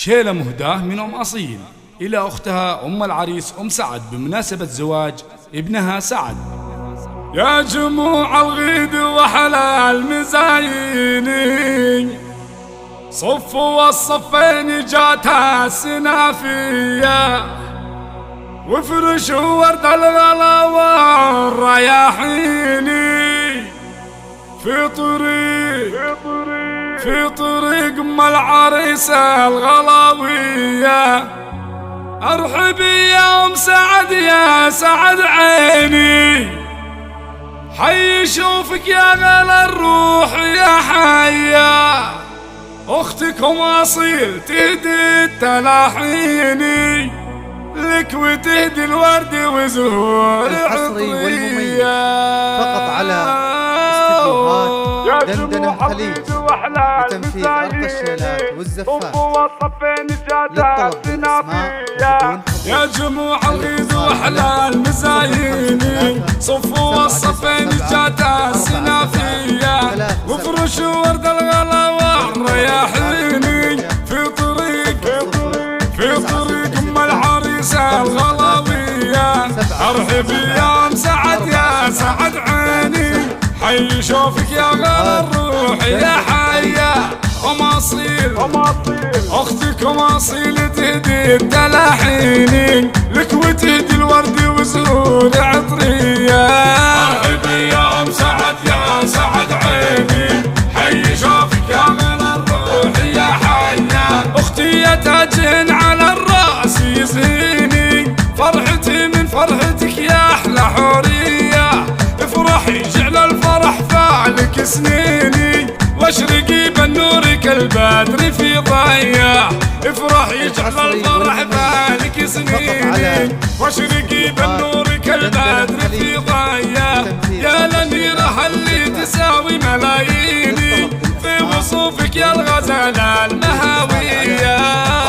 شيلة مهداة من أم أصيل إلى أختها أم العريس أم سعد بمناسبة زواج ابنها سعد. يا جموع الغيد وحلا المزايني صفوا والصفين جاتها السنافية وافرشوا ورد الغلا والرياحيني في طريق ام العريسة الغلاوية. ارحبي يا ام سعد يا سعد عيني حي شوفك يا غلا الروح يا حيا اختكم اصيل تهدي التلاحيني لك وتهدي الورد وزهور العطرية فقط على استديوهات دندنة خليج لتنفيذ أرض الشيلات والزفات. للطلب بالأسماء يا جموع الغيد وأحلى المزايني صفوا والصفين جاتها السنافية وفرشوا ورد الغلا والرياحيني في طريق ام العريسة الغلاوية. ارحبي يا ام سعد يا سعد عيني حي شوفك يا غلا الروح يا حيا ام اصيل اختك ام اصيل تهدي التلاحيني لك وتهدي الورد وزهور عطرية. ارحبي يا ام سعد يا سعد عيني حي شوفك يا غلا الروح يا حيا اختي يا تاج على الراس يزهيني فرحتي من فرحتك يا احلى حورية. افرحي جعل الفرح فعلك سنيني واشرقي بالنور كالبدر في ضياء. افرحي جعل الفرح فعلك سنيني واشرقي بالنور كالبدر في ضياء. يا الاميرة اللي تساوي ملاييني في وصوفك يا الغزالة المهاوية.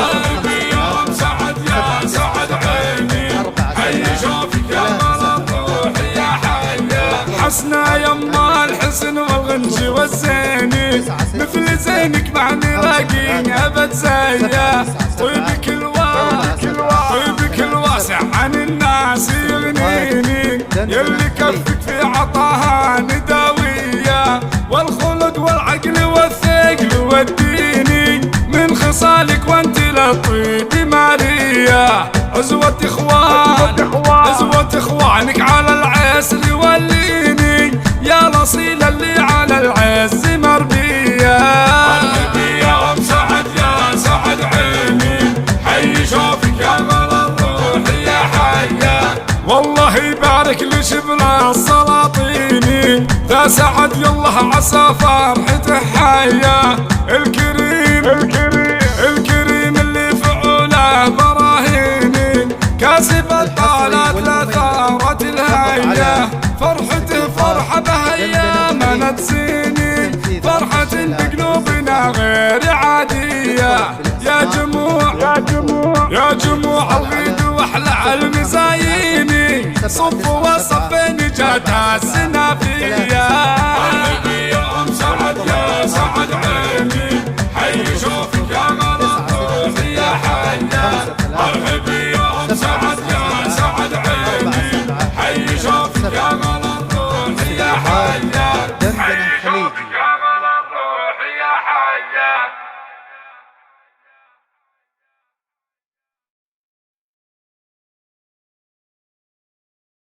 قلبي يا ام سعد يا سعد عيني حي شوفك يا غلا الروح يا حيا حسنا يما الحسن والغنج والزيني مثل زينك معني راقين ابد زيا. طيبك الواسع عن الناس يغنيني يلي كفك في عطاها نداوية والخلق والعقل والثقل والديني من خصالك وانت للطيب مارية. عزوة اخوانك على العسل يوليني يا الاصيل اللي على العز مربية. قلبي يا ام سعد يا سعد عيني حي شوفك يا غلا الروح يا حيا والله يبارك لشبل السلاطيني يا سعد يلا عسى فرحته حيا. الكريم اللي فعوله براهيني كاسب الطالات لثارة الهيا فرحته فرحة بهيا ما تزيني فرحة بقلوبنا غير عادية. يا جموع الغيد واحلى المزايني صفوا والصفين جاتها السنافية.